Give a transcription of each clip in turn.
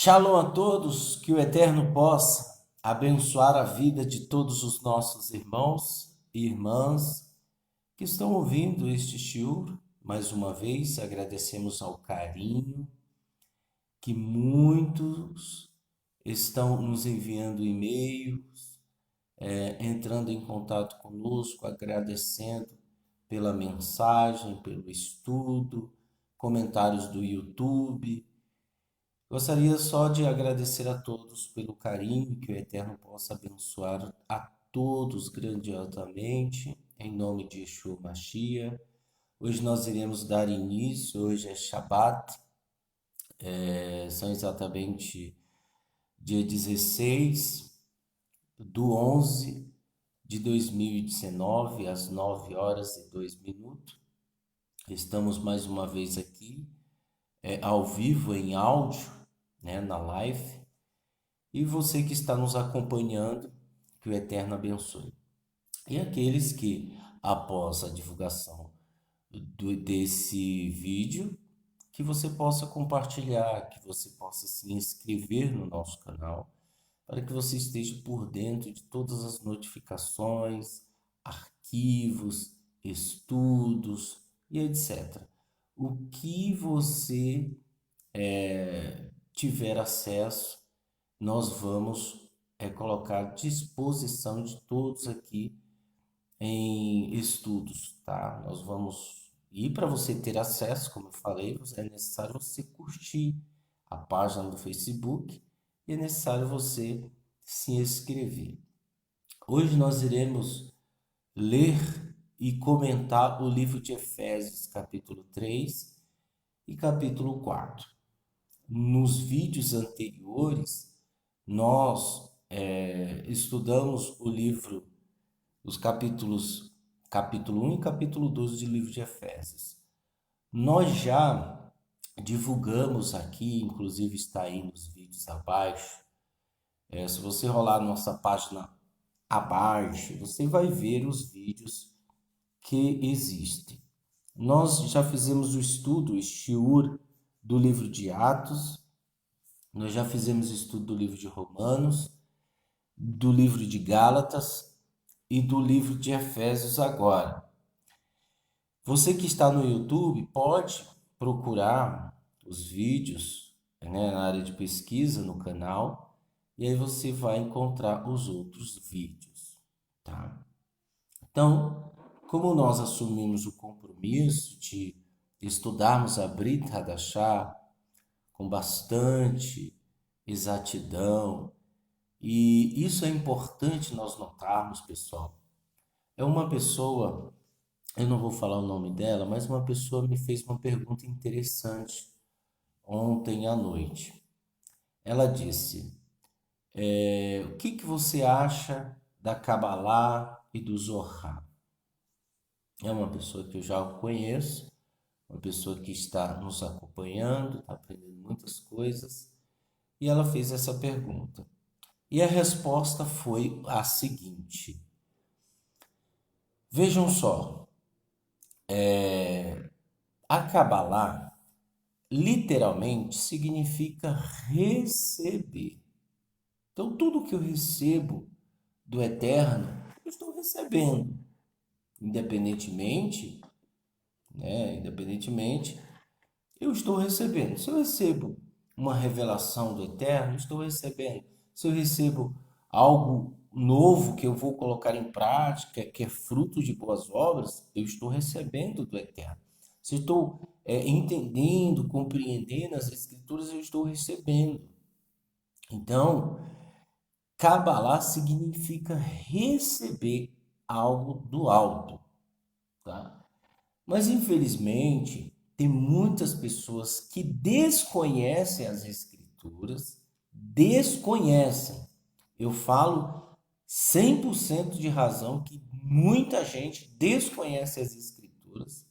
Shalom a todos, que o Eterno possa abençoar a vida de todos os nossos irmãos e irmãs que estão ouvindo este shiur. Mais uma vez, agradecemos ao carinho que muitos estão nos enviando e-mails, entrando em contato conosco, agradecendo pela mensagem, pelo estudo, comentários do YouTube. Gostaria só de agradecer a todos pelo carinho, que o Eterno possa abençoar a todos grandiosamente, em nome de Yeshua Mashiach. Hoje nós iremos dar início, hoje é Shabat, são exatamente dia 16 do 11 de 2019, às 9 horas e 2 minutos. Estamos mais uma vez aqui, ao vivo, em áudio, né, na live. E você que está nos acompanhando, que o Eterno abençoe. E aqueles que, após a divulgação desse vídeo, que você possa compartilhar, que você possa se inscrever no nosso canal, para que você esteja por dentro de todas as notificações, arquivos, estudos e etc. O que você tiver acesso, nós vamos colocar à disposição de todos aqui em estudos, tá? Nós vamos, e para você ter acesso, como eu falei, é necessário você curtir a página do Facebook e é necessário você se inscrever. Hoje nós iremos ler e comentar o livro de Efésios, capítulo 3 e capítulo 4. Nos vídeos anteriores, nós estudamos o livro, os capítulo 1 e capítulo 12 do livro de Efésios. Nós já divulgamos aqui, inclusive está aí nos vídeos abaixo. Se você rolar nossa página abaixo, você vai ver os vídeos que existem. Nós já fizemos o estudo, o shiur do livro de Atos, nós já fizemos o estudo do livro de Romanos, do livro de Gálatas e do livro de Efésios agora. Você que está no YouTube pode procurar os vídeos, né, na área de pesquisa no canal, e aí você vai encontrar os outros vídeos, tá? Então, como nós assumimos o compromisso de estudarmos a Brit Hadashah com bastante exatidão, e isso é importante nós notarmos, pessoal. É uma pessoa, eu não vou falar o nome dela, mas uma pessoa me fez uma pergunta interessante ontem à noite. Ela disse: o que você acha da Kabbalah e do Zohar? É uma pessoa que eu já conheço, uma pessoa que está nos acompanhando, está aprendendo muitas coisas, e ela fez essa pergunta. E a resposta foi a seguinte: vejam só, a Kabbalah literalmente significa receber. Então, tudo que eu recebo do Eterno, eu estou recebendo, independentemente, eu estou recebendo. Se eu recebo uma revelação do Eterno, eu estou recebendo. Se eu recebo algo novo que eu vou colocar em prática, que é fruto de boas obras, eu estou recebendo do Eterno. Se eu estou entendendo, compreendendo as Escrituras, eu estou recebendo. Então, Kabbalah significa receber algo do alto, tá? Mas infelizmente, tem muitas pessoas que desconhecem as escrituras, desconhecem. Eu falo 100% de razão que muita gente desconhece as escrituras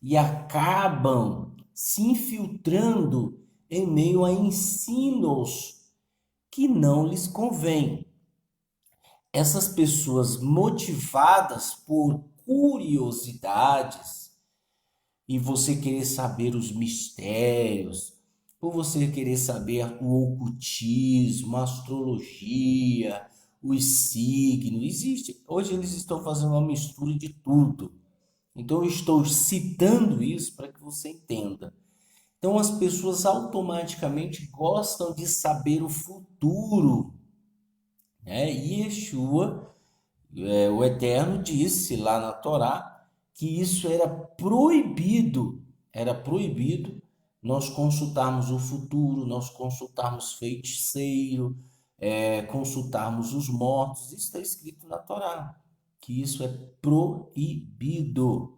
e acabam se infiltrando em meio a ensinos que não lhes convém. Essas pessoas motivadas por curiosidades e você querer saber os mistérios, por você querer saber o ocultismo, a astrologia, os signos. Existe. Hoje eles estão fazendo uma mistura de tudo. Então eu estou citando isso para que você entenda. Então as pessoas automaticamente gostam de saber o futuro, né? E Yeshua, o Eterno, disse lá na Torá que isso era proibido nós consultarmos o futuro, nós consultarmos feiticeiro, consultarmos os mortos. Isso está escrito na Torá, que isso é proibido.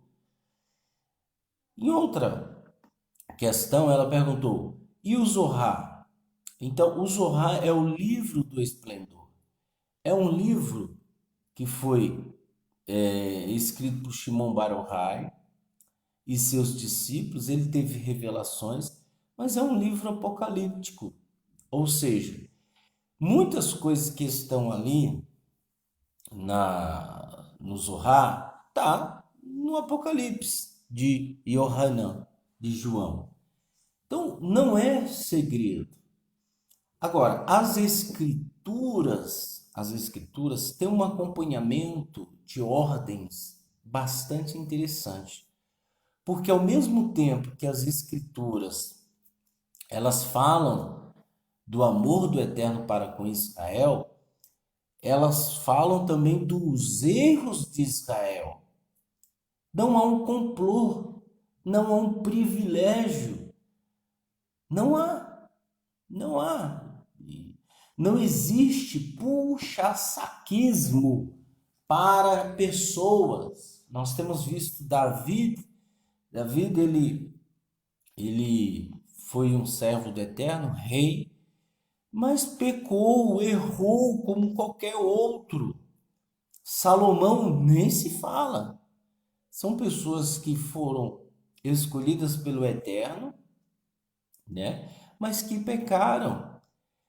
Em outra questão, ela perguntou: e o Zohar? Então, o Zohar é o livro do esplendor. É um livro que foi escrito por Shimon Bar Yochai e seus discípulos. Ele teve revelações, mas é um livro apocalíptico. Ou seja, muitas coisas que estão ali no Zohar tá no Apocalipse de Yohanan, de João. Então, não é segredo. Agora, as escrituras têm um acompanhamento de ordens bastante interessante, porque ao mesmo tempo que as escrituras elas falam do amor do Eterno para com Israel, elas falam também dos erros de Israel. Não há um complô, não há um privilégio, não há, não há. Não existe puxa-saquismo para pessoas. Nós temos visto Davi, ele foi um servo do Eterno, rei, mas pecou, errou como qualquer outro. Salomão nem se fala. São pessoas que foram escolhidas pelo Eterno, né? Mas que pecaram.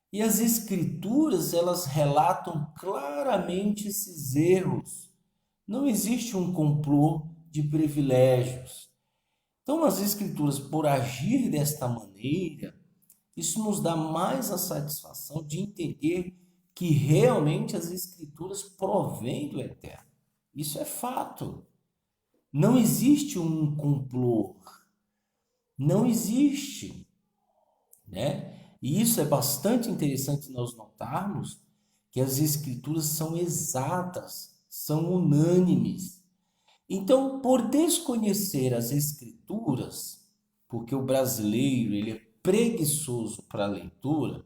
E as escrituras, elas relatam claramente esses erros. Não existe um complô de privilégios. Então, as escrituras, por agir desta maneira, isso nos dá mais a satisfação de entender que realmente as escrituras provêm do Eterno. Isso é fato. Não existe um complô. Não existe, né? E isso é bastante interessante nós notarmos que as escrituras são exatas, são unânimes. Então, por desconhecer as escrituras, porque o brasileiro ele é preguiçoso para a leitura,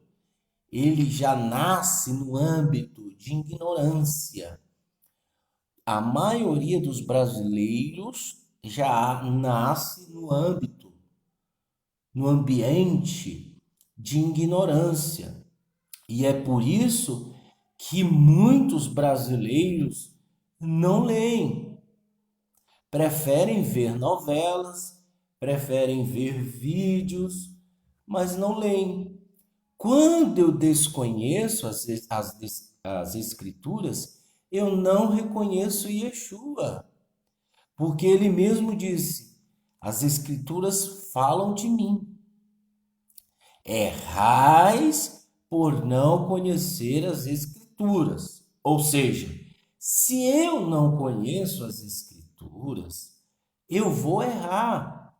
ele já nasce no âmbito de ignorância. A maioria dos brasileiros já nasce no ambiente de ignorância. E é por isso que muitos brasileiros não leem, preferem ver novelas, preferem ver vídeos, mas não leem. Quando eu desconheço as escrituras, eu não reconheço Yeshua, porque ele mesmo disse: as escrituras falam de mim. Errais por não conhecer as escrituras. Ou seja, se eu não conheço as escrituras, eu vou errar.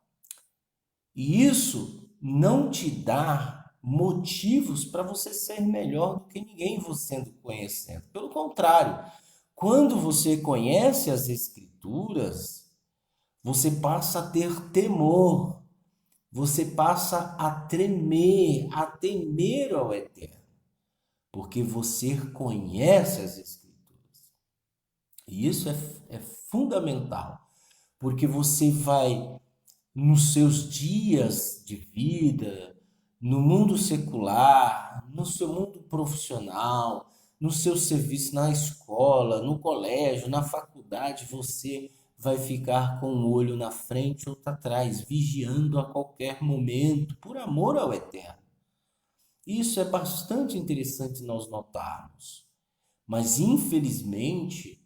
E isso não te dá motivos para você ser melhor do que ninguém você sendo conhecendo. Pelo contrário, quando você conhece as escrituras, você passa a ter temor, você passa a tremer, a temer ao Eterno, porque você conhece as escrituras. E isso é fundamental, porque você vai nos seus dias de vida, no mundo secular, no seu mundo profissional, no seu serviço na escola, no colégio, na faculdade, você vai ficar com um olho na frente ou atrás, vigiando a qualquer momento, por amor ao Eterno. Isso é bastante interessante nós notarmos. Mas, infelizmente,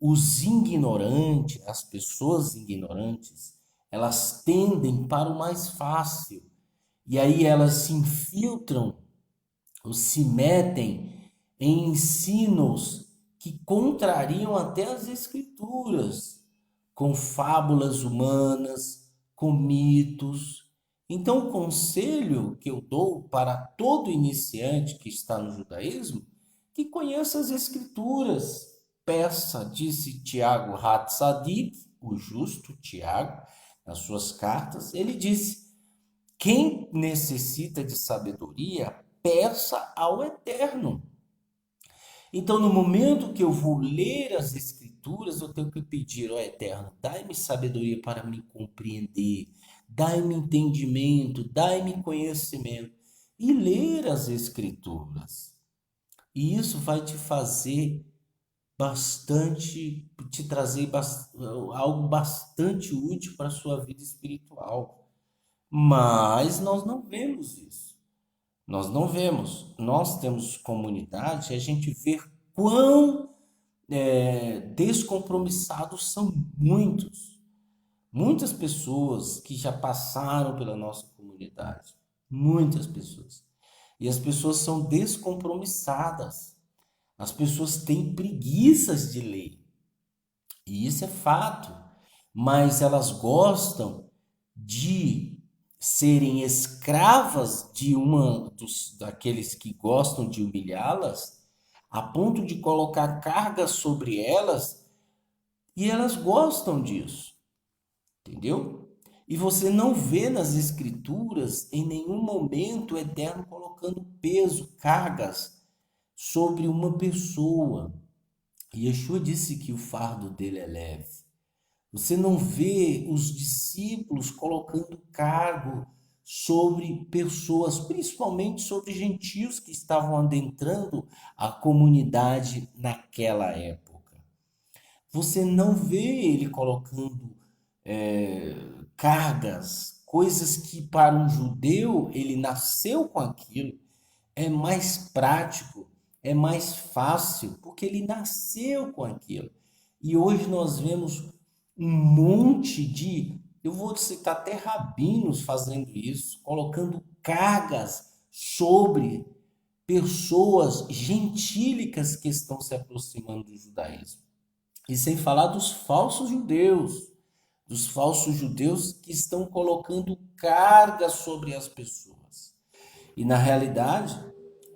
os ignorantes, as pessoas ignorantes, elas tendem para o mais fácil. e aí elas se infiltram ou se metem em ensinos que contrariam até as escrituras, com fábulas humanas, com mitos. Então, o conselho que eu dou para todo iniciante que está no judaísmo, que conheça as escrituras. Peça, disse Tiago Hatzadik, o justo Tiago, nas suas cartas, ele disse: quem necessita de sabedoria, peça ao Eterno. Então, no momento que eu vou ler as Escrituras, eu tenho que pedir ao Eterno: dai-me sabedoria para me compreender, dai-me entendimento, dai-me conhecimento. E ler as Escrituras. E isso vai te fazer bastante, te trazer algo bastante útil para a sua vida espiritual. Mas nós não vemos isso. Nós não vemos. Nós temos comunidade e a gente vê quão descompromissados são muitos. Muitas pessoas que já passaram pela nossa comunidade. Muitas pessoas. E as pessoas são descompromissadas. As pessoas têm preguiças de ler. E isso é fato. Mas elas gostam de serem escravas de daqueles que gostam de humilhá-las, a ponto de colocar cargas sobre elas, e elas gostam disso, entendeu? E você não vê nas escrituras em nenhum momento o Eterno colocando peso, cargas sobre uma pessoa. E Yeshua disse que o fardo dele é leve. Você não vê os discípulos colocando cargo sobre pessoas, principalmente sobre gentios que estavam adentrando a comunidade naquela época. Você não vê ele colocando cargas, coisas que para um judeu ele nasceu com aquilo, é mais prático, é mais fácil, porque ele nasceu com aquilo. E hoje nós vemos um monte de, eu vou citar até rabinos fazendo isso, colocando cargas sobre pessoas gentílicas que estão se aproximando do judaísmo. E sem falar dos falsos judeus que estão colocando cargas sobre as pessoas. E na realidade,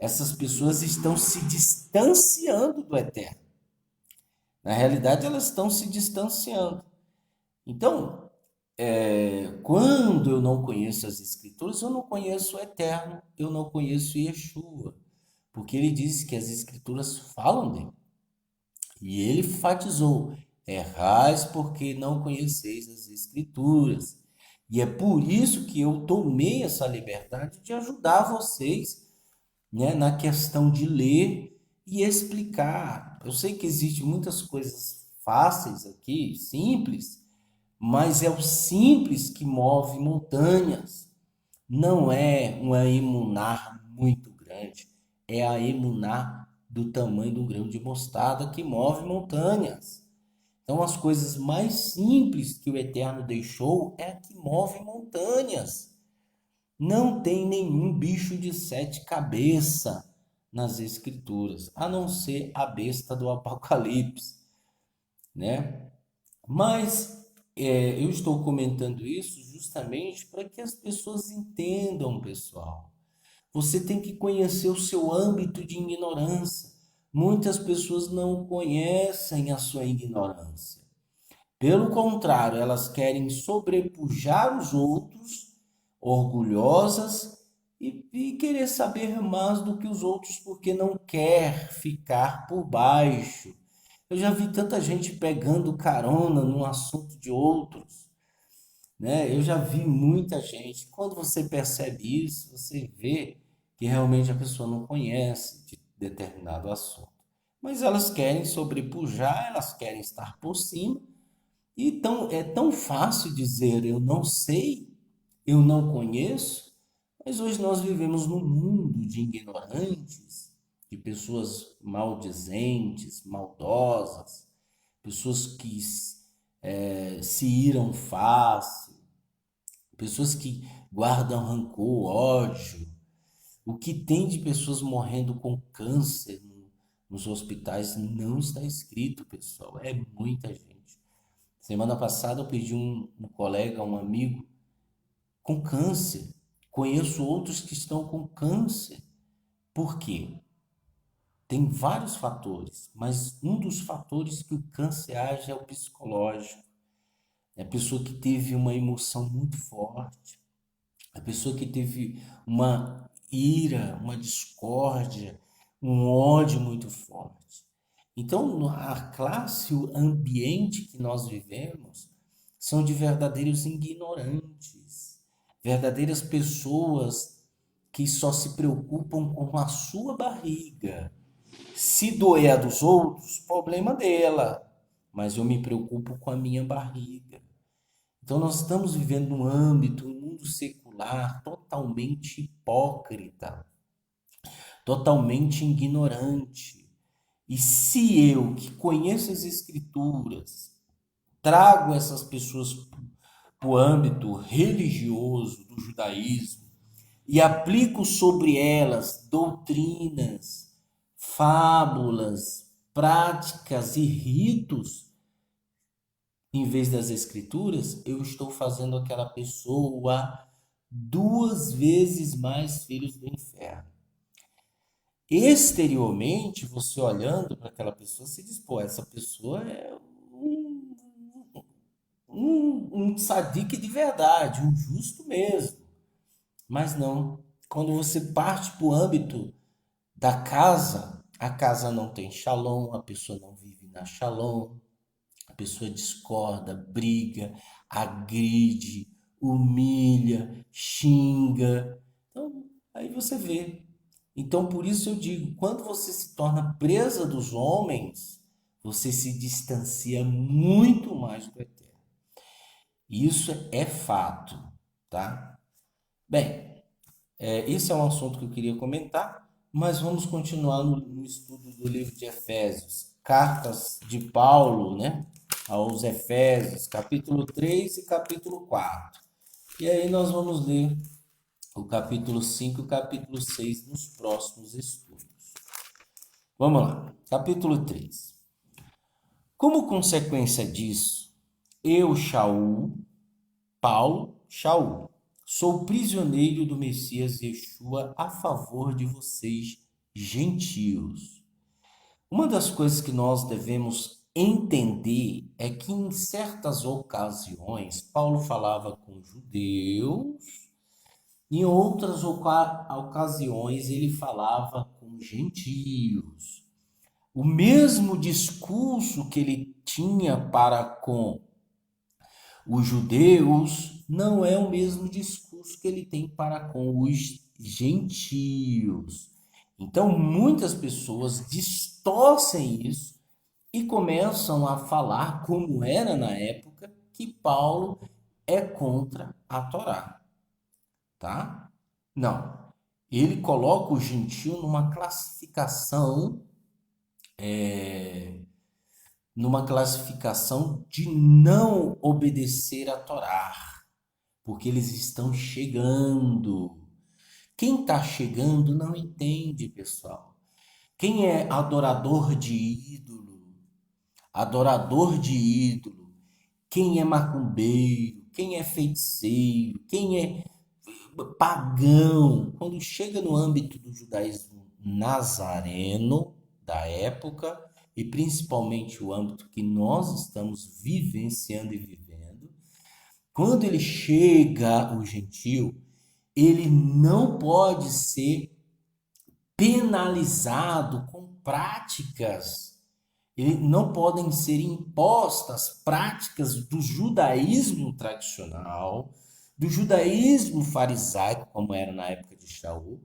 essas pessoas estão se distanciando do Eterno. Na realidade, elas estão se distanciando. Então, quando eu não conheço as Escrituras, eu não conheço o Eterno, eu não conheço Yeshua, porque ele disse que as Escrituras falam dele. E ele enfatizou: errais porque não conheceis as Escrituras. E é por isso que eu tomei essa liberdade de ajudar vocês, né, na questão de ler e explicar. Eu sei que existem muitas coisas fáceis aqui, simples, mas é o simples que move montanhas. Não é uma emuná muito grande, é a emuná do tamanho de um grão de mostarda que move montanhas. Então, as coisas mais simples que o Eterno deixou é a que move montanhas. Não tem nenhum bicho de 7 cabeças nas Escrituras, a não ser a besta do Apocalipse, né? Mas eu estou comentando isso justamente para que as pessoas entendam, pessoal. Você tem que conhecer o seu âmbito de ignorância. Muitas pessoas não conhecem a sua ignorância. Pelo contrário, elas querem sobrepujar os outros, orgulhosas, e querer saber mais do que os outros porque não quer ficar por baixo. Eu já vi tanta gente pegando carona no assunto de outros, né? Eu já vi muita gente. Quando você percebe isso, você vê que realmente a pessoa não conhece de determinado assunto. Mas elas querem sobrepujar, elas querem estar por cima. Então é tão fácil dizer eu não sei, eu não conheço, mas hoje nós vivemos num mundo de ignorantes, de pessoas maldizentes, maldosas, pessoas que se iram fácil, pessoas que guardam rancor, ódio. O que tem de pessoas morrendo com câncer nos hospitais não está escrito, pessoal. É muita gente. Semana passada eu perdi um colega, um amigo com câncer. Conheço outros que estão com câncer. Por quê? Tem vários fatores, mas um dos fatores que o câncer age é o psicológico. É a pessoa que teve uma emoção muito forte, a pessoa que teve uma ira, uma discórdia, um ódio muito forte. Então, a classe, o ambiente que nós vivemos são de verdadeiros ignorantes, verdadeiras pessoas que só se preocupam com a sua barriga. Se doer a dos outros, problema dela, mas eu me preocupo com a minha barriga. Então, nós estamos vivendo um âmbito, um mundo secular totalmente hipócrita, totalmente ignorante. E se eu, que conheço as Escrituras, trago essas pessoas para o âmbito religioso do judaísmo e aplico sobre elas doutrinas, fábulas, práticas e ritos, em vez das escrituras, eu estou fazendo aquela pessoa duas vezes mais filhos do inferno. Exteriormente, você olhando para aquela pessoa, se diz, pô, essa pessoa é um, um sadique de verdade, um justo mesmo. Mas não. Quando você parte para o âmbito da casa, a casa não tem shalom, a pessoa não vive na shalom, a pessoa discorda, briga, agride, humilha, xinga. Então, aí você vê. Então, por isso eu digo, quando você se torna presa dos homens, você se distancia muito mais do eterno. Isso é fato, tá? Bem, esse é um assunto que eu queria comentar, mas vamos continuar no estudo do livro de Efésios, cartas de Paulo, né, aos Efésios, capítulo 3 e capítulo 4. E aí nós vamos ler o capítulo 5 e o capítulo 6 nos próximos estudos. Vamos lá, capítulo 3. Como consequência disso, eu, Paulo, sou prisioneiro do Messias Yeshua a favor de vocês, gentios. Uma das coisas que nós devemos entender é que em certas ocasiões Paulo falava com judeus, em outras ocasiões ele falava com gentios. O mesmo discurso que ele tinha para com os judeus não é o mesmo discurso que ele tem para com os gentios. Então, muitas pessoas distorcem isso e começam a falar, como era na época, que Paulo é contra a Torá, tá? Não. Ele coloca o gentio numa classificação de não obedecer a Torá, porque eles estão chegando. Quem está chegando não entende, pessoal. Quem é adorador de ídolo, quem é macumbeiro, quem é feiticeiro, quem é pagão, quando chega no âmbito do judaísmo nazareno da época, e principalmente o âmbito que nós estamos vivenciando e vivendo, quando ele chega, o gentio, ele não pode ser penalizado com práticas. Não podem ser impostas práticas do judaísmo tradicional, do judaísmo farisaico, como era na época de Shaul,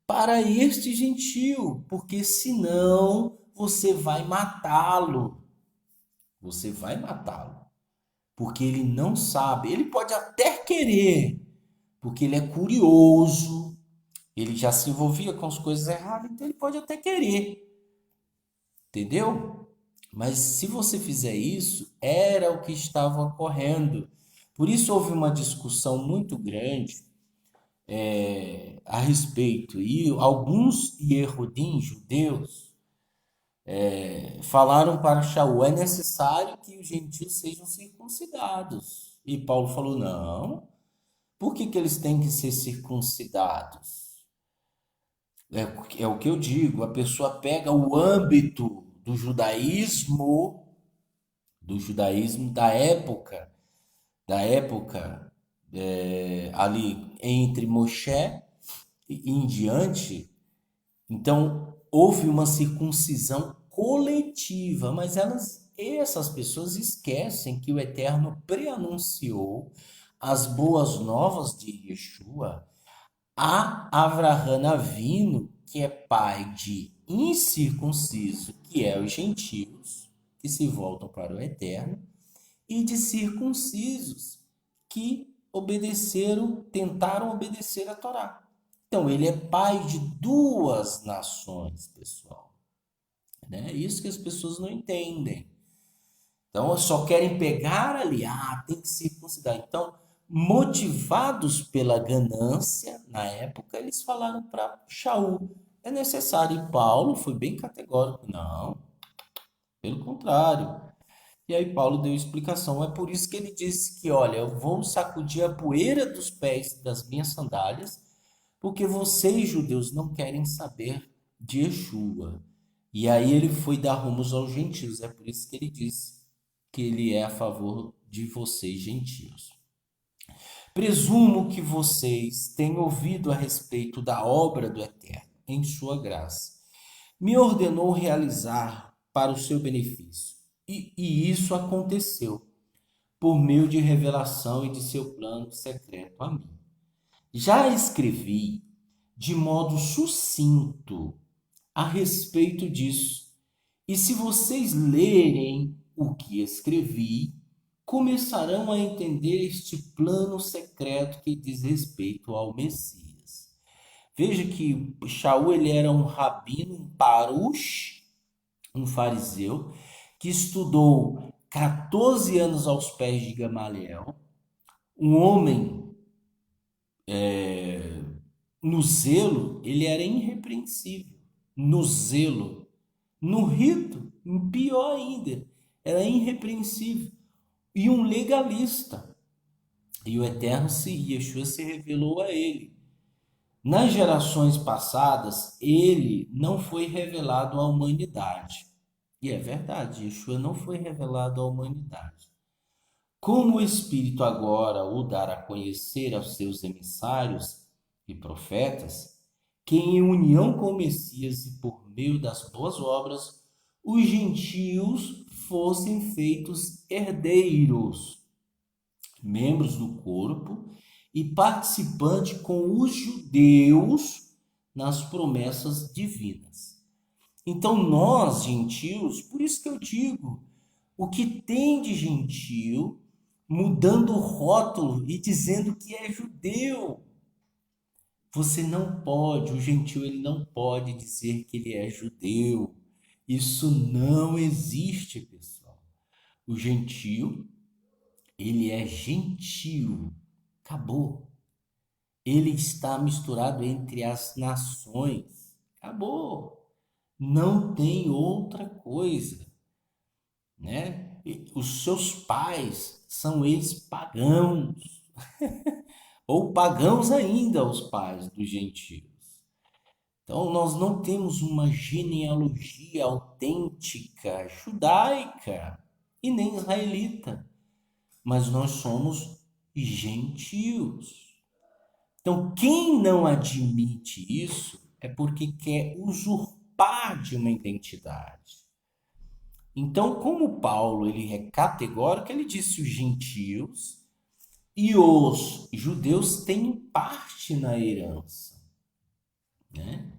para este gentio, porque senão você vai matá-lo. Você vai matá-lo, porque ele não sabe, ele pode até querer, porque ele é curioso, ele já se envolvia com as coisas erradas, então ele pode até querer, entendeu? Mas se você fizer isso, era o que estava ocorrendo, Por isso houve uma discussão muito grande a respeito, e alguns Yehudim, judeus, falaram para Shaul, é necessário que os gentios sejam circuncidados. E Paulo falou, não, por que que eles têm que ser circuncidados? É o que eu digo, a pessoa pega o âmbito do judaísmo da época ali entre Moshe e em diante. Então, houve uma circuncisão coletiva, mas essas pessoas esquecem que o Eterno preanunciou as boas novas de Yeshua a Avraham Avinu, que é pai de incircunciso, que é os gentios, que se voltam para o Eterno, e de circuncisos, que tentaram obedecer a Torá. Então, ele é pai de duas nações, pessoal. Né? Isso que as pessoas não entendem. Então, só querem pegar ali, tem que circuncidar. Então, motivados pela ganância, na época, eles falaram para Shaul, é necessário. E Paulo foi bem categórico, não, pelo contrário. E aí Paulo deu explicação. É por isso que ele disse que, olha, eu vou sacudir a poeira dos pés das minhas sandálias, porque vocês, judeus, não querem saber de Yeshua. E aí ele foi dar rumos aos gentios. É por isso que ele disse que ele é a favor de vocês, gentios. Presumo que vocês tenham ouvido a respeito da obra do Eterno, em sua graça. Me ordenou realizar para o seu benefício. E isso aconteceu por meio de revelação e de seu plano secreto a mim. Já escrevi de modo sucinto a respeito disso. E se vocês lerem o que escrevi, começarão a entender este plano secreto que diz respeito ao Messias. Veja que Shaul ele era um rabino, um parush, um fariseu, que estudou 14 anos aos pés de Gamaliel, um homem no zelo, ele era irrepreensível. No zelo. No rito, pior ainda, era irrepreensível. E um legalista. E o Eterno Yeshua se revelou a ele. Nas gerações passadas, ele não foi revelado à humanidade. E é verdade, Yeshua não foi revelado à humanidade. Como o Espírito agora o dará a conhecer aos seus emissários e profetas, que em união com o Messias e por meio das boas obras, os gentios fossem feitos herdeiros, membros do corpo e participantes com os judeus nas promessas divinas. Então, nós, gentios, por isso que eu digo, o que tem de gentio mudando o rótulo e dizendo que é judeu? Você não pode, o gentio ele não pode dizer que ele é judeu. Isso não existe, pessoal. O gentio, ele é gentio. Acabou. Ele está misturado entre as nações. Acabou. Não tem outra coisa, né? Os seus pais são eles pagãos, ou pagãos ainda os pais dos gentios. Então, nós não temos uma genealogia autêntica judaica e nem israelita, mas nós somos gentios. Então, quem não admite isso é porque quer usurpar de uma identidade. Então, como Paulo ele é categórico, ele disse os gentios e os judeus têm parte na herança, né?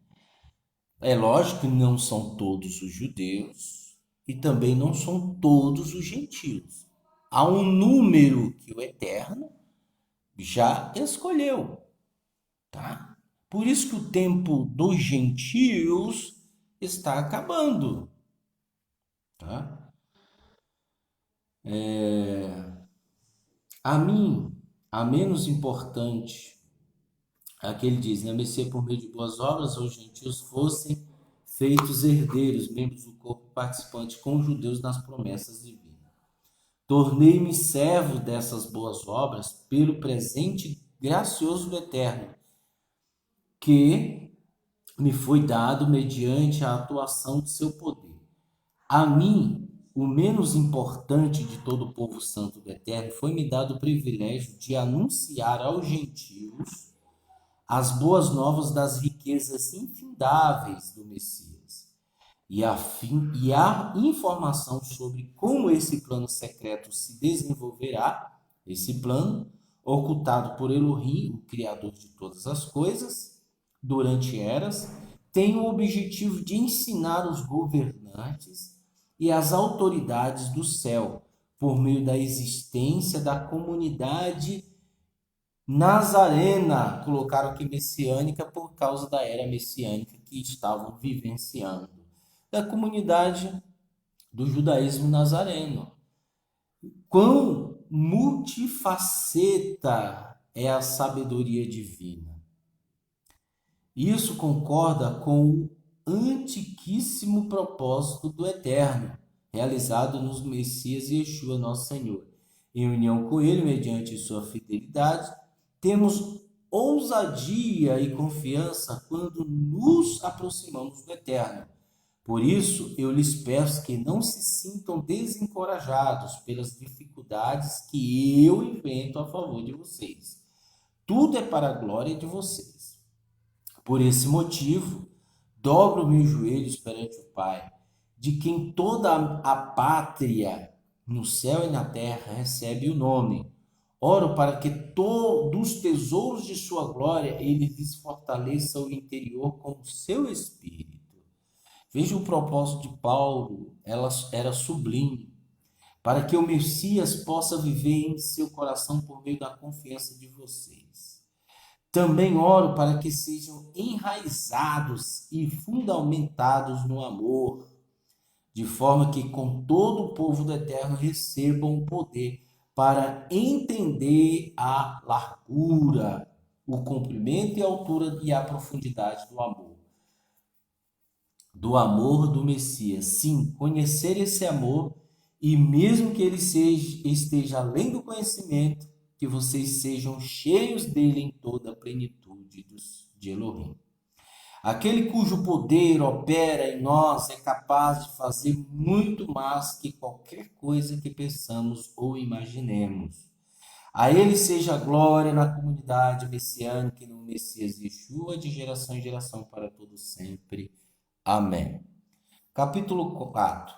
É lógico que não são todos os judeus e também não são todos os gentios. Há um número que o Eterno já escolheu, tá? Por isso que o tempo dos gentios está acabando, tá? A mim, a menos importante, aqui ele diz, né? Messias por meio de boas obras, os gentios fossem feitos herdeiros, membros do corpo participantes com os judeus nas promessas divinas. Tornei-me servo dessas boas obras pelo presente gracioso do Eterno, que me foi dado mediante a atuação de seu poder. A mim, o menos importante de todo o povo santo do Eterno, foi-me dado o privilégio de anunciar aos gentios as boas novas das riquezas infindáveis do Messias e a informação sobre como esse plano secreto se desenvolverá, esse plano, ocultado por Elohim, o Criador de todas as coisas, durante eras, tem o objetivo de ensinar os governantes e as autoridades do céu, por meio da existência da comunidade nazarena, colocaram aqui messiânica por causa da era messiânica que estavam vivenciando, da comunidade do judaísmo nazareno. Quão multifaceta é a sabedoria divina. Isso concorda com o antiquíssimo propósito do Eterno, realizado nos Messias e Yeshua, nosso Senhor. Em união com Ele, mediante sua fidelidade, temos ousadia e confiança quando nos aproximamos do Eterno. Por isso, eu lhes peço que não se sintam desencorajados pelas dificuldades que eu invento a favor de vocês. Tudo é para a glória de vocês. Por esse motivo, dobro meus joelhos perante o Pai, de quem toda a pátria no céu e na terra recebe o nome. Oro para que dos tesouros de sua glória ele lhes fortaleça o interior com o seu espírito. Veja o propósito de Paulo, ela era sublime, para que o Messias possa viver em seu coração por meio da confiança de vocês. Também oro para que sejam enraizados e fundamentados no amor, de forma que com todo o povo do Eterno recebam o poder para entender a largura, o comprimento e a altura e a profundidade do amor do Messias. Sim, conhecer esse amor e mesmo que ele esteja além do conhecimento, que vocês sejam cheios dele em toda a plenitude de Elohim. Aquele cujo poder opera em nós é capaz de fazer muito mais que qualquer coisa que pensamos ou imaginemos. A ele seja a glória na comunidade messiânica e no Messias Yeshua, de geração em geração para todos sempre. Amém. Capítulo 4.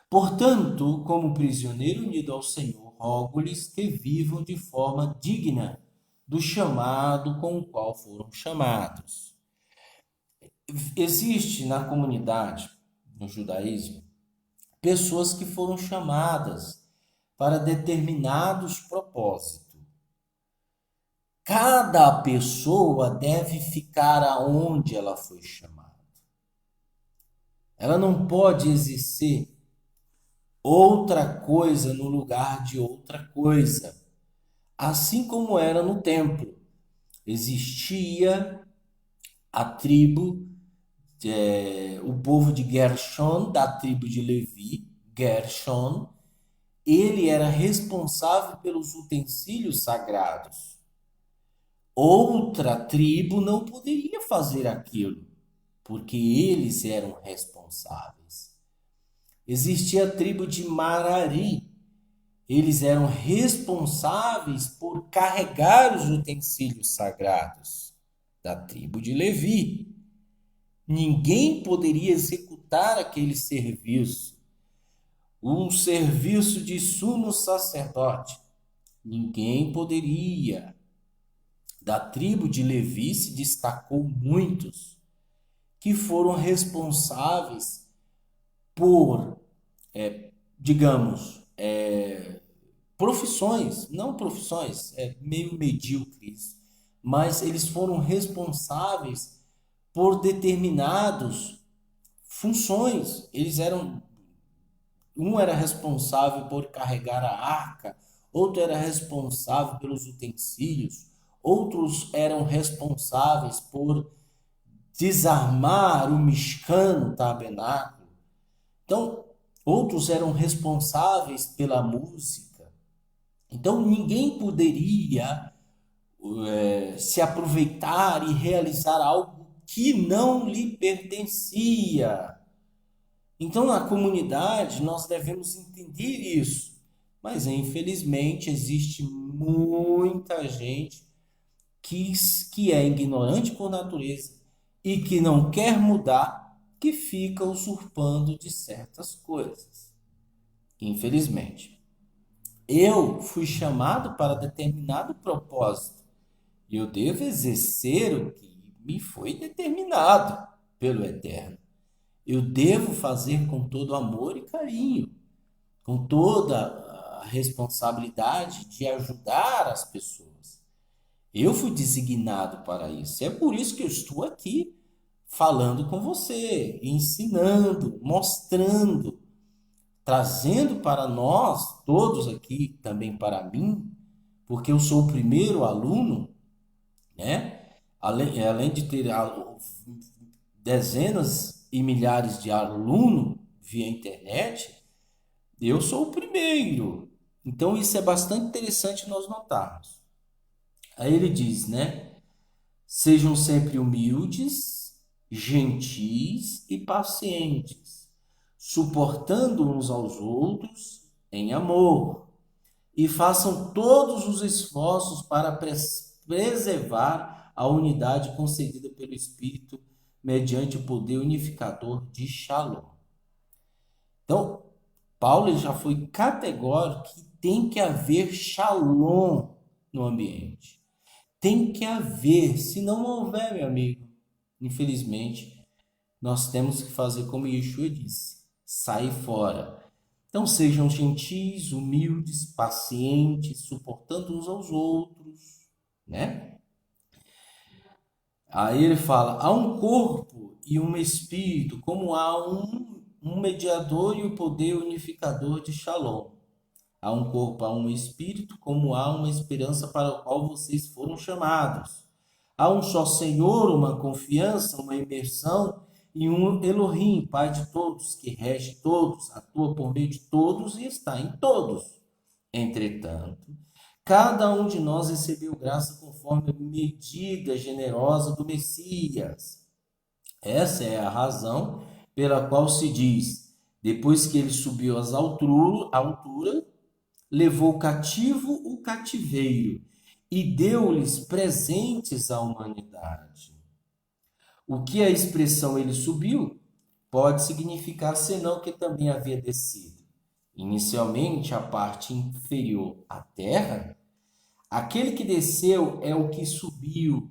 Portanto, como prisioneiro unido ao Senhor, rogo-lhes que vivam de forma digna do chamado com o qual foram chamados. Existe na comunidade, no judaísmo, pessoas que foram chamadas para determinados propósitos. Cada pessoa deve ficar aonde ela foi chamada. Ela não pode exercer outra coisa no lugar de outra coisa. Assim como era no templo, existia a tribo, o povo de Gershon, da tribo de Levi, Gershon, ele era responsável pelos utensílios sagrados. Outra tribo não poderia fazer aquilo, porque eles eram responsáveis. Existia a tribo de Marari. Eles eram responsáveis por carregar os utensílios sagrados. Da tribo de Levi. Ninguém poderia executar aquele serviço. Um serviço de sumo sacerdote. Ninguém poderia. Da tribo de Levi se destacou muitos que foram responsáveis por, digamos, profissões, não profissões, meio medíocres, mas eles foram responsáveis por determinadas funções. Um era responsável por carregar a arca, outro era responsável pelos utensílios, outros eram responsáveis por desarmar o Mishkan, o tabernáculo. Então, outros eram responsáveis pela música. Então, ninguém poderia se aproveitar e realizar algo que não lhe pertencia. Então, na comunidade, nós devemos entender isso. Mas, infelizmente, existe muita gente que é ignorante por natureza e que não quer mudar, que fica usurpando de certas coisas. Infelizmente. Eu fui chamado para determinado propósito e eu devo exercer o que me foi determinado pelo Eterno. Eu devo fazer com todo amor e carinho, com toda a responsabilidade de ajudar as pessoas. Eu fui designado para isso. É por isso que eu estou aqui falando com você, ensinando, mostrando, trazendo para nós, todos aqui, também para mim, porque eu sou o primeiro aluno, né? Além de ter dezenas e milhares de alunos via internet, eu sou o primeiro. Então isso é bastante interessante nós notarmos. Aí ele diz, né? Sejam sempre humildes, gentis e pacientes, suportando uns aos outros em amor, e façam todos os esforços para preservar a unidade concedida pelo Espírito mediante o poder unificador de Shalom. Então, Paulo já foi categórico que tem que haver Shalom no ambiente. Tem que haver, se não houver, meu amigo, infelizmente, nós temos que fazer como Yeshua disse, sair fora. Então sejam gentis, humildes, pacientes, suportando uns aos outros, né? Aí ele fala, há um corpo e um espírito, como há um mediador e o poder unificador de Shalom. Há um corpo, há um espírito, como há uma esperança para a qual vocês foram chamados. Há um só Senhor, uma confiança, uma imersão e um Elohim, Pai de todos, que rege todos, atua por meio de todos e está em todos. Entretanto, cada um de nós recebeu graça conforme a medida generosa do Messias. Essa é a razão pela qual se diz, depois que ele subiu às alturas, levou cativo o cativeiro e deu-lhes presentes à humanidade. O que a expressão ele subiu pode significar senão que também havia descido. Inicialmente, a parte inferior, a terra, aquele que desceu é o que subiu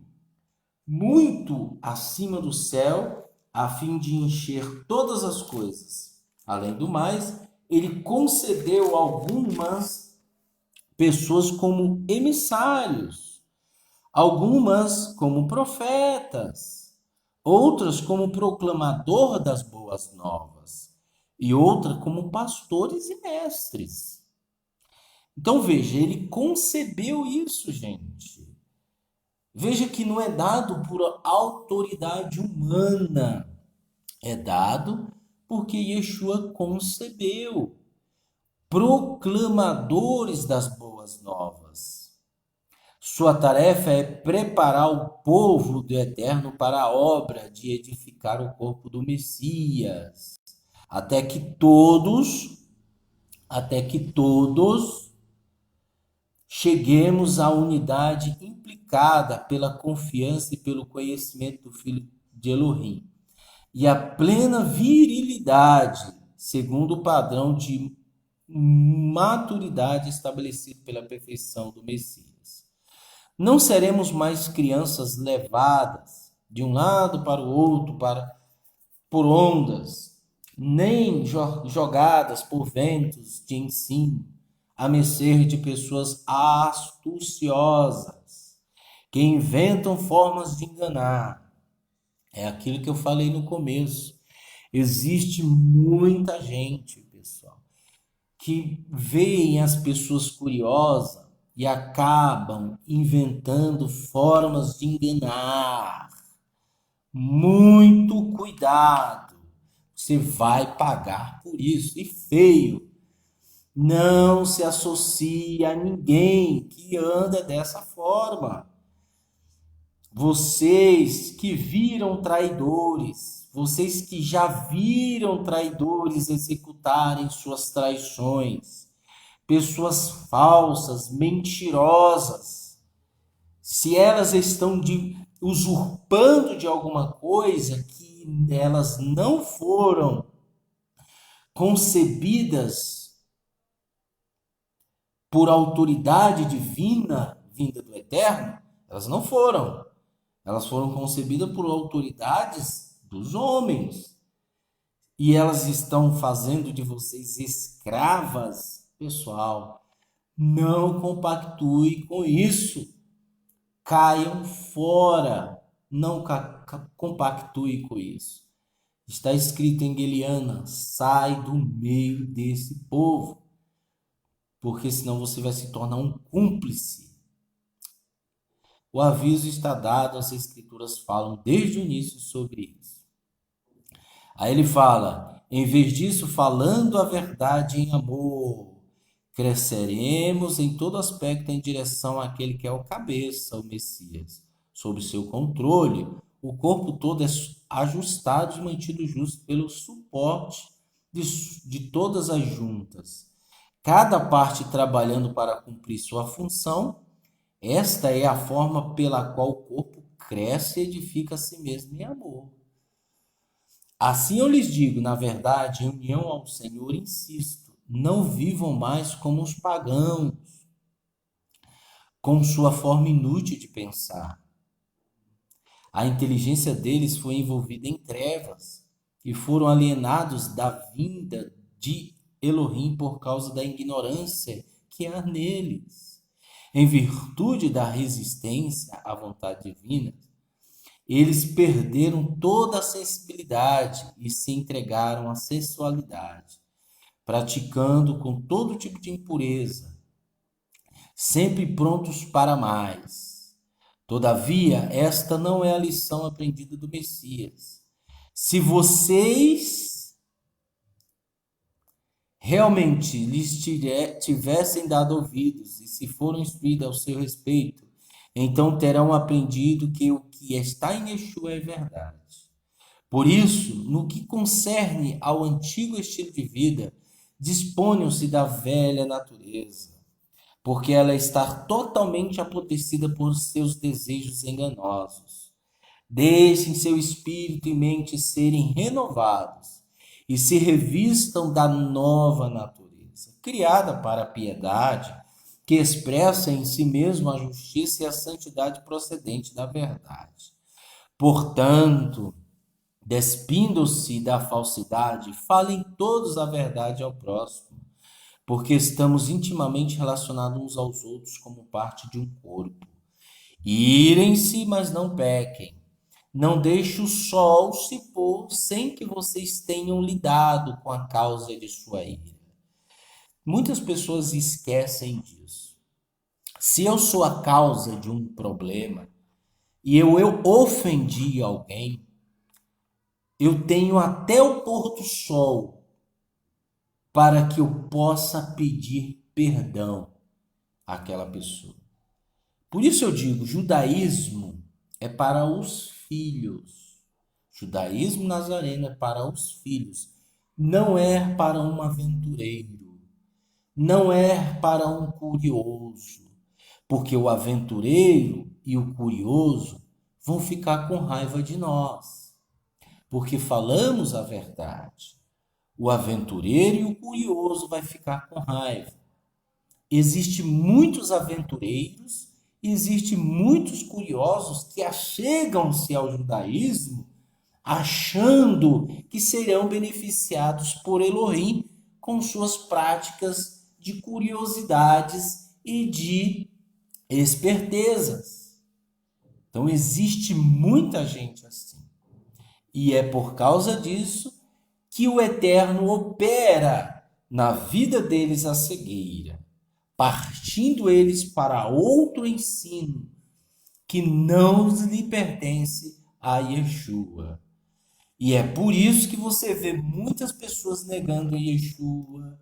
muito acima do céu, a fim de encher todas as coisas. Além do mais, ele concedeu algumas pessoas como emissários, algumas como profetas, outras como proclamador das boas novas e outra como pastores e mestres. Então veja, ele concebeu isso, gente. Veja que não é dado por autoridade humana, é dado porque Yeshua concebeu, proclamadores das boas novas. Sua tarefa é preparar o povo do Eterno para a obra de edificar o corpo do Messias, até que todos cheguemos à unidade implicada pela confiança e pelo conhecimento do Filho de Elohim, e a plena virilidade, segundo o padrão de maturidade estabelecido pela perfeição do Messias. Não seremos mais crianças levadas de um lado para o outro por ondas, nem jogadas por ventos de ensino, a mercê de pessoas astuciosas, que inventam formas de enganar. É aquilo que eu falei no começo. Existe muita gente, pessoal, que veem as pessoas curiosas e acabam inventando formas de enganar. Muito cuidado, você vai pagar por isso, e feio. Não se associe a ninguém que anda dessa forma. Vocês que viram traidores, vocês que já viram traidores executarem suas traições, pessoas falsas, mentirosas, se elas estão usurpando de alguma coisa que elas não foram concebidas por autoridade divina vinda do Eterno, elas não foram. Elas foram concebidas por autoridades dos homens. E elas estão fazendo de vocês escravas. Pessoal, não compactue com isso. Caiam fora. Não compactue com isso. Está escrito em Eliana: sai do meio desse povo, porque senão você vai se tornar um cúmplice. O aviso está dado, as escrituras falam desde o início sobre isso. Aí ele fala: em vez disso, falando a verdade em amor, cresceremos em todo aspecto em direção àquele que é o cabeça, o Messias. Sob seu controle, o corpo todo é ajustado e mantido justo pelo suporte de todas as juntas. Cada parte trabalhando para cumprir sua função. Esta é a forma pela qual o corpo cresce e edifica a si mesmo em amor. Assim eu lhes digo, na verdade, em união ao Senhor, insisto, não vivam mais como os pagãos, com sua forma inútil de pensar. A inteligência deles foi envolvida em trevas e foram alienados da vinda de Elohim por causa da ignorância que há neles. Em virtude da resistência à vontade divina, eles perderam toda a sensibilidade e se entregaram à sensualidade, praticando com todo tipo de impureza, sempre prontos para mais. Todavia, esta não é a lição aprendida do Messias. Se vocês realmente lhes tivessem dado ouvidos e se foram instruídos ao seu respeito, então terão aprendido que o que está em Yeshua é verdade. Por isso, no que concerne ao antigo estilo de vida, disponham-se da velha natureza, porque ela está totalmente apodrecida por seus desejos enganosos. Deixem seu espírito e mente serem renovados e se revistam da nova natureza, criada para a piedade, que expressa em si mesmo a justiça e a santidade procedente da verdade. Portanto, despindo-se da falsidade, falem todos a verdade ao próximo, porque estamos intimamente relacionados uns aos outros como parte de um corpo. Irem-se, mas não pequem. Não deixe o sol se pôr sem que vocês tenham lidado com a causa de sua ira. Muitas pessoas esquecem disso. Se eu sou a causa de um problema e eu ofendi alguém, eu tenho até o pôr do sol para que eu possa pedir perdão àquela pessoa. Por isso eu digo, judaísmo é para os filhos. Judaísmo nazareno é para os filhos. Não é para um aventureiro. Não é para um curioso. Porque o aventureiro e o curioso vão ficar com raiva de nós. Porque falamos a verdade. O aventureiro e o curioso vai ficar com raiva. Existem muitos aventureiros, existem muitos curiosos que achegam-se ao judaísmo achando que serão beneficiados por Elohim com suas práticas de curiosidades e de espertezas. Então existe muita gente assim. E é por causa disso que o Eterno opera na vida deles a cegueira, partindo eles para outro ensino que não lhe pertence a Yeshua. E é por isso que você vê muitas pessoas negando Yeshua,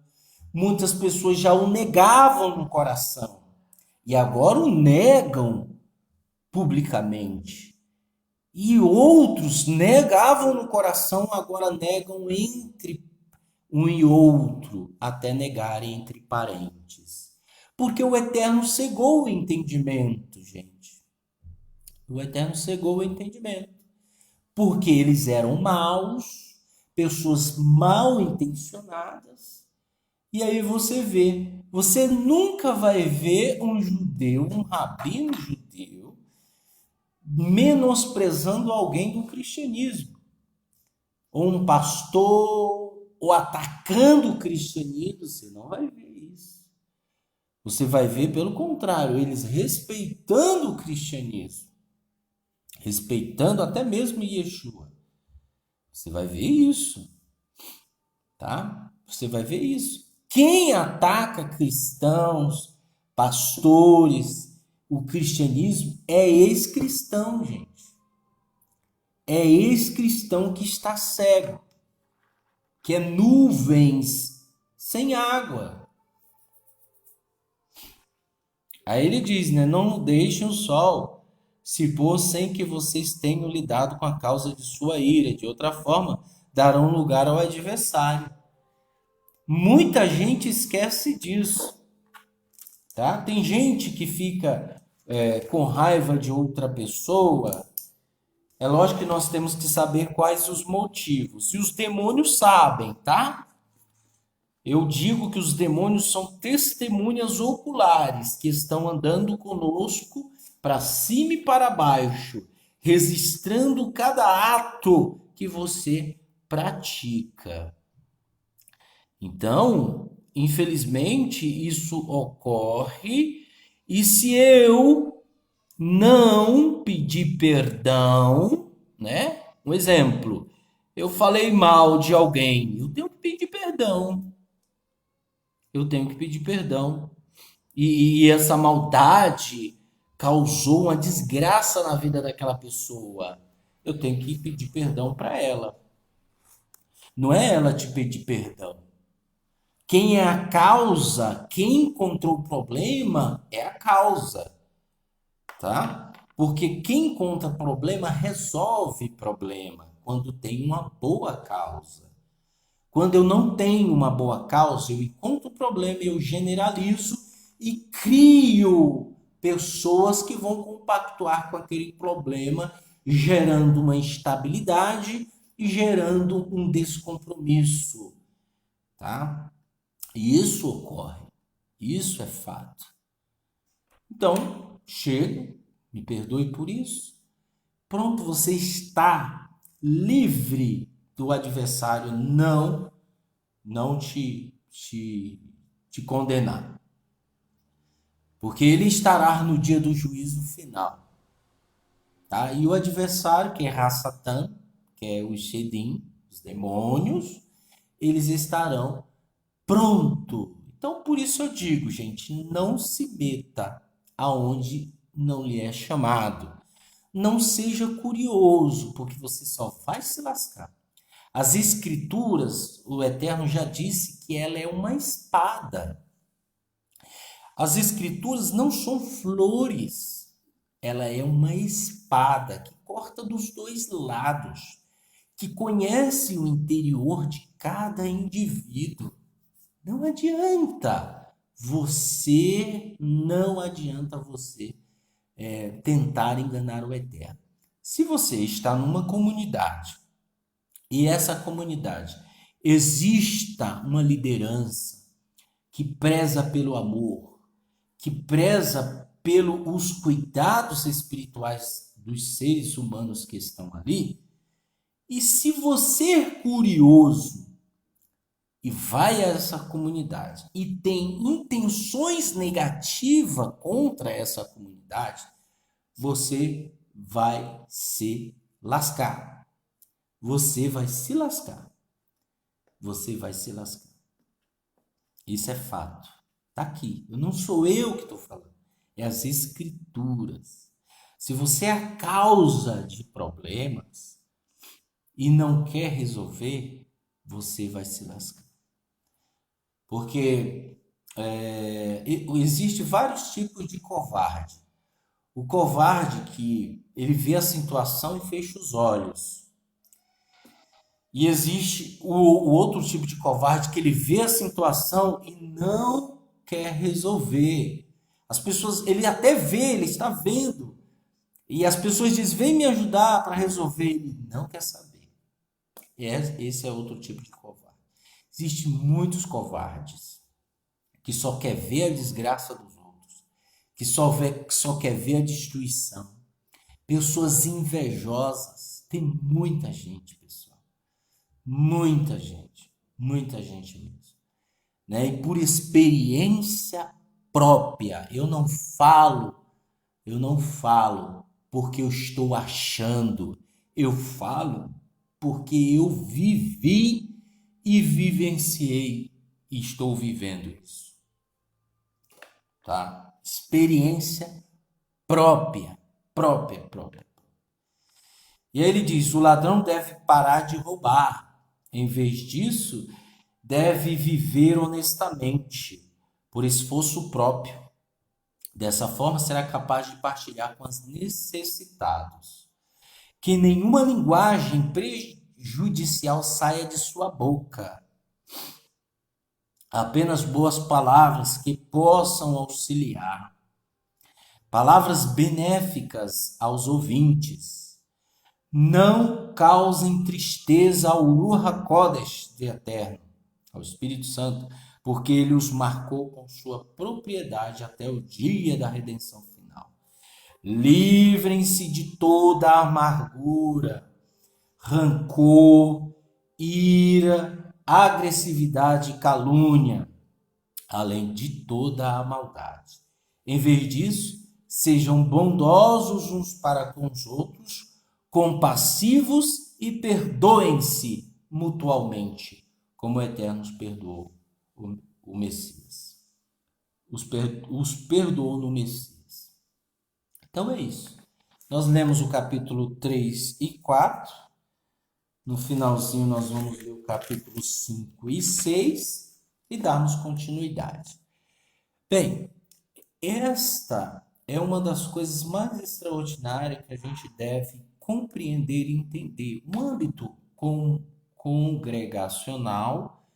muitas pessoas já o negavam no coração e agora o negam publicamente. E outros negavam no coração, agora negam entre um e outro, até negarem entre parentes. Porque o Eterno cegou o entendimento, gente. O Eterno cegou o entendimento. Porque eles eram maus, pessoas mal intencionadas. E aí você nunca vai ver um judeu, um rabino judeu, menosprezando alguém do cristianismo, ou um pastor, ou atacando o cristianismo, você não vai ver isso. Você vai ver, pelo contrário, eles respeitando o cristianismo, respeitando até mesmo Yeshua. Você vai ver isso, tá? Você vai ver isso. Quem ataca cristãos, pastores, o cristianismo é ex-cristão, gente. É ex-cristão que está cego, que é nuvens sem água. Aí ele diz, né? Não deixem o sol se pôr sem que vocês tenham lidado com a causa de sua ira. De outra forma, darão lugar ao adversário. Muita gente esquece disso, tá? Tem gente que fica com raiva de outra pessoa. É lógico que nós temos que saber quais os motivos. E os demônios sabem, tá? Eu digo que os demônios são testemunhas oculares que estão andando conosco para cima e para baixo, registrando cada ato que você pratica. Então, infelizmente, isso ocorre, e se eu não pedir perdão, né? Um exemplo, eu falei mal de alguém, eu tenho que pedir perdão. Eu tenho que pedir perdão. E essa maldade causou uma desgraça na vida daquela pessoa. Eu tenho que pedir perdão para ela. Não é ela te pedir perdão. Quem é a causa, quem encontrou o problema é a causa, tá? Porque quem encontra problema resolve problema quando tem uma boa causa. Quando eu não tenho uma boa causa, eu encontro o problema, eu generalizo e crio pessoas que vão compactuar com aquele problema, gerando uma instabilidade e gerando um descompromisso, tá? E isso ocorre, isso é fato. Então, chega, me perdoe por isso. Pronto, você está livre do adversário não te condenar. Porque ele estará no dia do juízo final. Tá? E o adversário, que é Rassatã, que é o Shedim, os demônios, eles estarão pronto. Então, por isso eu digo, gente, não se meta aonde não lhe é chamado. Não seja curioso, porque você só vai se lascar. As escrituras, o Eterno já disse que ela é uma espada. As escrituras não são flores. Ela é uma espada que corta dos dois lados, que conhece o interior de cada indivíduo. Não adianta você tentar enganar o Eterno. Se você está numa comunidade e essa comunidade exista uma liderança que preza pelo amor, que preza pelos cuidados espirituais dos seres humanos que estão ali, e se você é curioso e vai a essa comunidade e tem intenções negativas contra essa comunidade, você vai se lascar. Você vai se lascar. Você vai se lascar. Isso é fato. Está aqui. Não sou eu que estou falando. É as escrituras. Se você é a causa de problemas e não quer resolver, você vai se lascar. Porque existe vários tipos de covarde. O covarde que ele vê a situação e fecha os olhos. E existe o outro tipo de covarde que ele vê a situação e não quer resolver. As pessoas, ele até vê, ele está vendo. E as pessoas dizem, vem me ajudar para resolver. Ele não quer saber. Esse é outro tipo de covarde. Existem muitos covardes que só quer ver a desgraça dos outros, que só quer ver a destruição. Pessoas invejosas. Tem muita gente, pessoal. Muita gente mesmo, né? E por experiência própria, eu não falo porque eu estou achando, eu falo porque eu vivi e vivenciei e estou vivendo isso, tá? Experiência própria. E aí ele diz: o ladrão deve parar de roubar. Em vez disso, deve viver honestamente, por esforço próprio. Dessa forma, será capaz de partilhar com os necessitados. Que nenhuma linguagem prejudicial saia de sua boca. Apenas boas palavras que possam auxiliar. Palavras benéficas aos ouvintes. Não causem tristeza ao Ruach HaKodesh de Eterno, ao Espírito Santo, porque ele os marcou com sua propriedade até o dia da redenção final. Livrem-se de toda amargura, rancor, ira, agressividade e calúnia, além de toda a maldade. Em vez disso, sejam bondosos uns para com os outros, compassivos e perdoem-se mutualmente, como o Eterno os perdoou o Messias. Os perdoou no Messias. Então é isso. Nós lemos o capítulo 3 e 4. No finalzinho nós vamos ler o capítulo 5 e 6 e darmos continuidade. Bem, esta é uma das coisas mais extraordinárias que a gente deve compreender e entender. O âmbito congregacional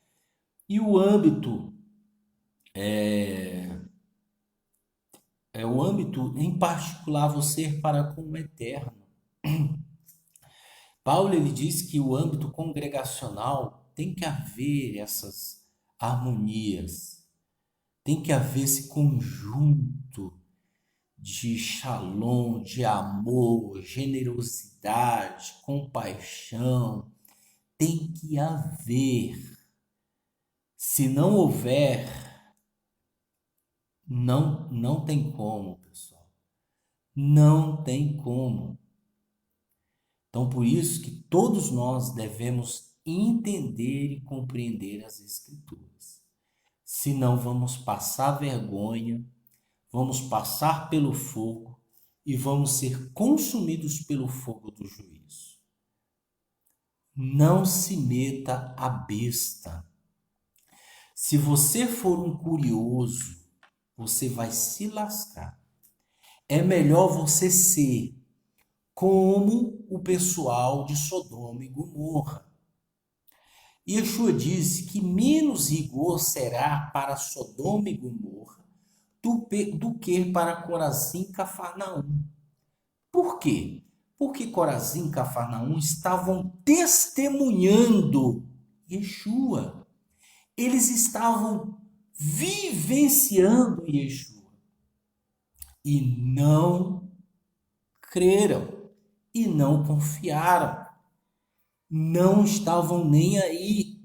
e o âmbito o âmbito em particular você para com o eterno. Paulo ele diz que o âmbito congregacional tem que haver essas harmonias, tem que haver esse conjunto de shalom, de amor, generosidade, compaixão. Tem que haver. Se não houver, não tem como, pessoal. Não tem como. Então, por isso que todos nós devemos entender e compreender as Escrituras. Senão vamos passar vergonha, vamos passar pelo fogo e vamos ser consumidos pelo fogo do juízo. Não se meta a besta. Se você for um curioso, você vai se lascar. É melhor você ser como o pessoal de Sodoma e Gomorra. Yeshua disse que menos rigor será para Sodoma e Gomorra do que para Corazim e Cafarnaum. Por quê? Porque Corazim e Cafarnaum estavam testemunhando Yeshua. Eles estavam vivenciando Yeshua. E não creram. E não confiaram. Não estavam nem aí.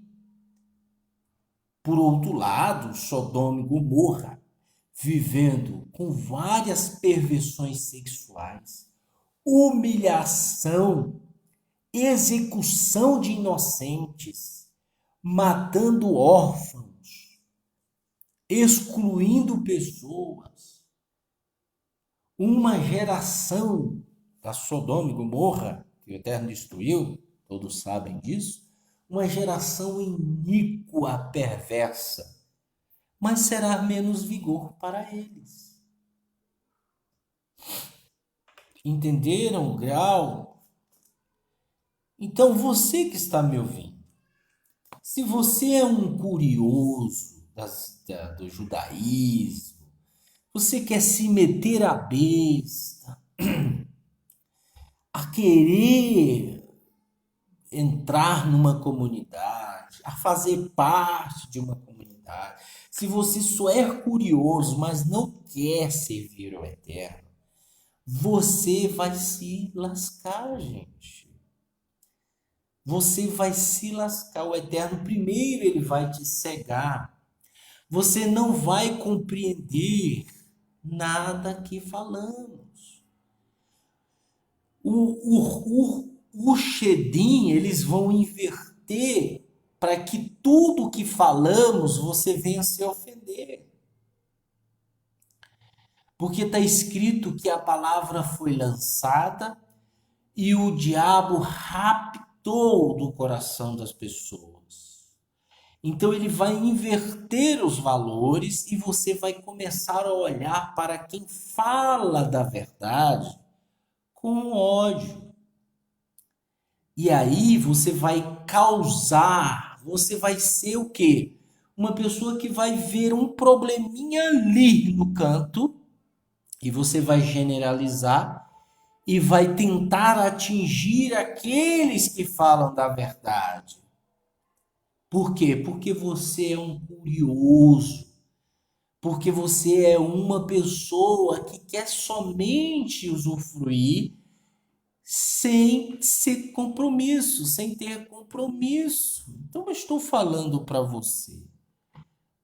Por outro lado, Sodoma e Gomorra, vivendo com várias perversões sexuais, humilhação, execução de inocentes, matando órfãos, excluindo pessoas. Uma geração da Sodoma e Gomorra, que o Eterno destruiu, todos sabem disso, uma geração iníqua, perversa, mas será menos vigor para eles. Entenderam o grau? Então, você que está me ouvindo, se você é um curioso do judaísmo, você quer se meter à besta, a querer entrar numa comunidade, a fazer parte de uma comunidade, se você só é curioso, mas não quer servir ao Eterno, você vai se lascar, gente. Você vai se lascar. O Eterno, primeiro, ele vai te cegar. Você não vai compreender nada que falamos. O Shedim, eles vão inverter para que tudo que falamos você venha se ofender. Porque está escrito que a palavra foi lançada e o diabo raptou do coração das pessoas. Então ele vai inverter os valores e você vai começar a olhar para quem fala da verdade com ódio. E aí você vai causar, você vai ser o quê? Uma pessoa que vai ver um probleminha ali no canto e você vai generalizar e vai tentar atingir aqueles que falam da verdade. Por quê? Porque você é um curioso. Porque você é uma pessoa que quer somente usufruir sem ser compromisso, sem ter compromisso. Então eu estou falando para você,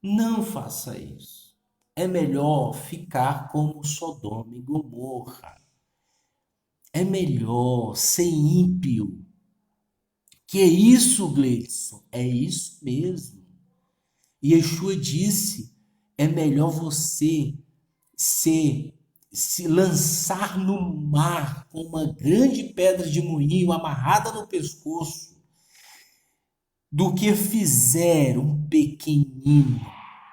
não faça isso. É melhor ficar como Sodoma e Gomorra. É melhor ser ímpio. Que é isso, Gleison? É isso mesmo. E Yeshua disse, é melhor você se lançar no mar com uma grande pedra de moinho amarrada no pescoço do que fizer um pequenino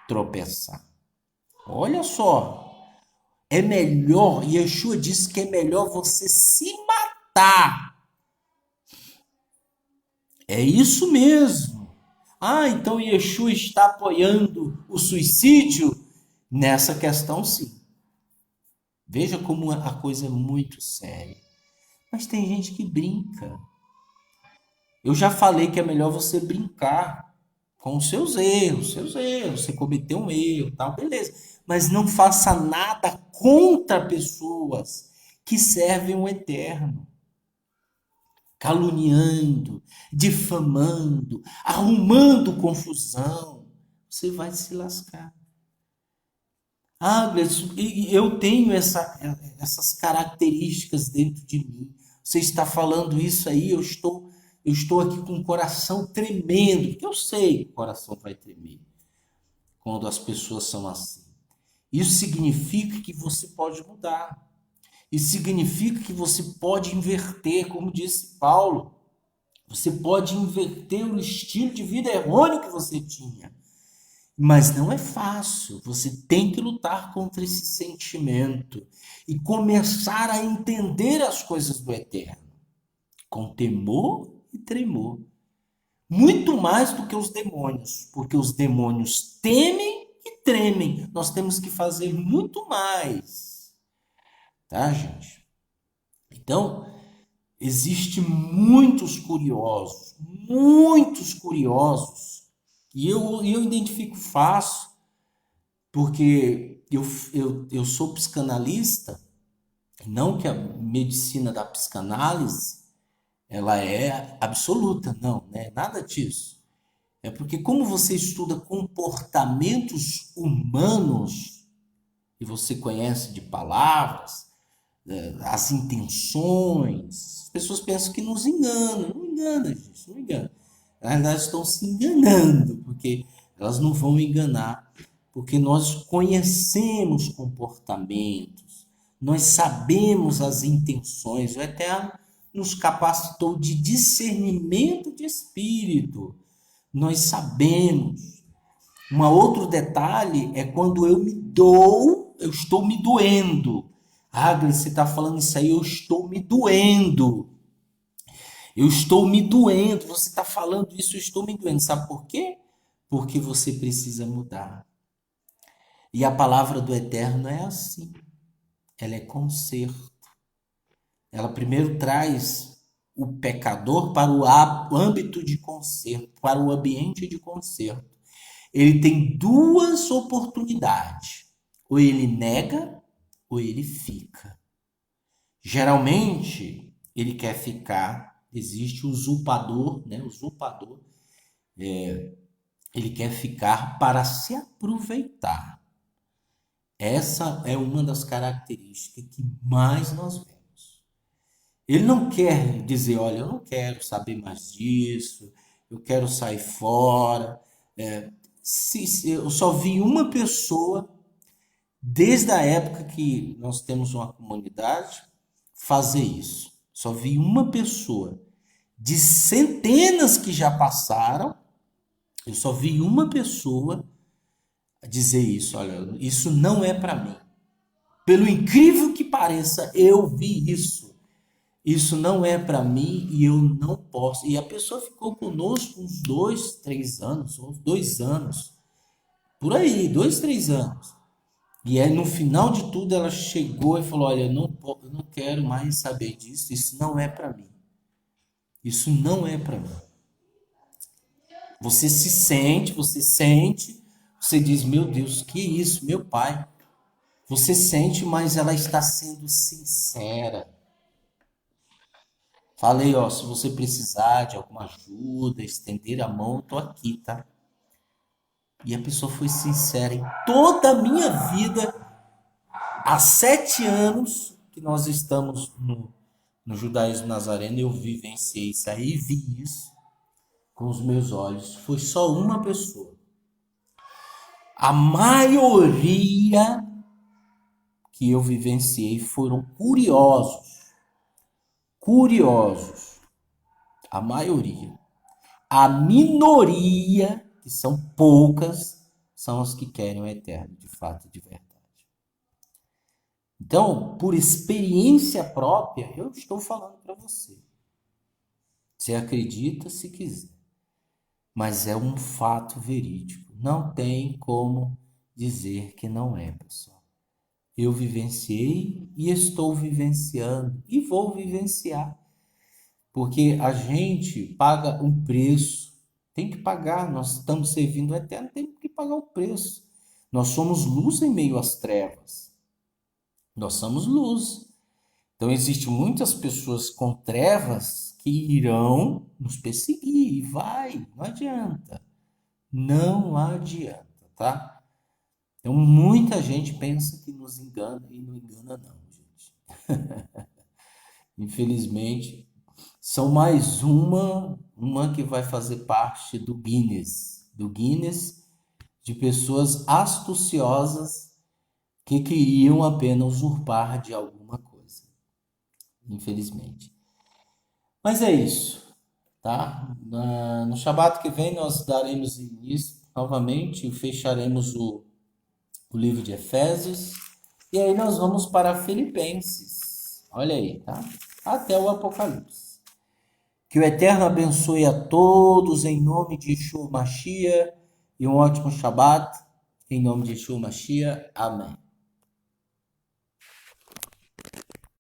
tropeçar. Olha só, é melhor, Yeshua disse que é melhor você se matar. É isso mesmo. Ah, então Yeshua está apoiando o suicídio? Nessa questão, sim. Veja como a coisa é muito séria. Mas tem gente que brinca. Eu já falei que é melhor você brincar com os seus erros, Você cometeu um erro, tal, beleza. Mas não faça nada contra pessoas que servem o Eterno. Caluniando, difamando, arrumando confusão. Você vai se lascar. Ah, Gleison, eu tenho essas características dentro de mim. Você está falando isso aí, eu estou aqui com o coração tremendo, porque eu sei que o coração vai tremer quando as pessoas são assim. Isso significa que você pode mudar. Isso significa que você pode inverter, como disse Paulo. Você pode inverter o estilo de vida errôneo que você tinha. Mas não é fácil. Você tem que lutar contra esse sentimento e começar a entender as coisas do Eterno com temor e tremor. Muito mais do que os demônios, porque os demônios temem e tremem. Nós temos que fazer muito mais, tá, gente? Então, existe muitos curiosos, e eu identifico fácil, porque eu sou psicanalista, não que a medicina da psicanálise ela é absoluta, não, né? Nada disso. É porque como você estuda comportamentos humanos e você conhece de palavras, as intenções, as pessoas pensam que nos enganam. Não engana, gente, não engana. Na verdade, estão se enganando, porque elas não vão enganar, porque nós conhecemos comportamentos, nós sabemos as intenções. O Eterno nos capacitou de discernimento de espírito. Nós sabemos. Um outro detalhe é quando eu me dou, eu estou me doendo. Agnes, você está falando isso aí, eu estou me doendo. Eu estou me doendo. Você está falando isso, eu estou me doendo. Sabe por quê? Porque você precisa mudar. E a palavra do Eterno é assim. Ela é conserto. Ela primeiro traz o pecador para o âmbito de conserto, para o ambiente de conserto. Ele tem duas oportunidades. Ou ele nega, ou ele fica. Geralmente, ele quer ficar. Existe o usurpador, né? O usurpador. Ele quer ficar para se aproveitar. Essa é uma das características que mais nós vemos. Ele não quer dizer, olha, eu não quero saber mais disso, eu quero sair fora. Eu só vi uma pessoa, desde a época que nós temos uma comunidade, fazer isso. Só vi uma pessoa. De centenas que já passaram, eu só vi uma pessoa dizer isso. Olha, isso não é para mim. Pelo incrível que pareça, eu vi isso. Isso não é para mim e eu não posso. E a pessoa ficou conosco uns 2, 3 anos, uns 2 anos. Por aí, 2, 3 anos. E aí, no final de tudo, ela chegou e falou: olha, eu não quero mais saber disso. Isso não é para mim. Isso não é para mim. Você se sente, você diz: meu Deus, que isso, meu pai. Você sente, mas ela está sendo sincera. Falei, ó, se você precisar de alguma ajuda, estender a mão, eu tô aqui, tá? E a pessoa foi sincera. Em toda a minha vida, há 7 anos que nós estamos no judaísmo nazareno, eu vivenciei isso aí, vi isso com os meus olhos. Foi só uma pessoa. A maioria que eu vivenciei foram curiosos. Curiosos. A maioria. A minoria, que são poucas, são as que querem o eterno, de fato e de verdade. Então, por experiência própria, eu estou falando para você. Você acredita se quiser. Mas é um fato verídico. Não tem como dizer que não é, pessoal. Eu vivenciei e estou vivenciando e vou vivenciar. Porque a gente paga um preço. Tem que pagar. Nós estamos servindo o eterno, temos que pagar o preço. Nós somos luz em meio às trevas. Nós somos luz. Então, existem muitas pessoas com trevas que irão nos perseguir. E vai, não adianta. Não adianta, tá? Então, muita gente pensa que nos engana e não engana não, gente. Infelizmente, são mais uma que vai fazer parte do Guinness de pessoas astuciosas que queriam apenas usurpar de alguma coisa. Infelizmente. Mas é isso, tá? No Shabat que vem nós daremos início novamente e fecharemos o livro de Efésios. E aí nós vamos para Filipenses. Olha aí, tá? Até o Apocalipse. Que o Eterno abençoe a todos em nome de Yeshua Mashiach e um ótimo Shabat em nome de Yeshua Mashiach. Amém.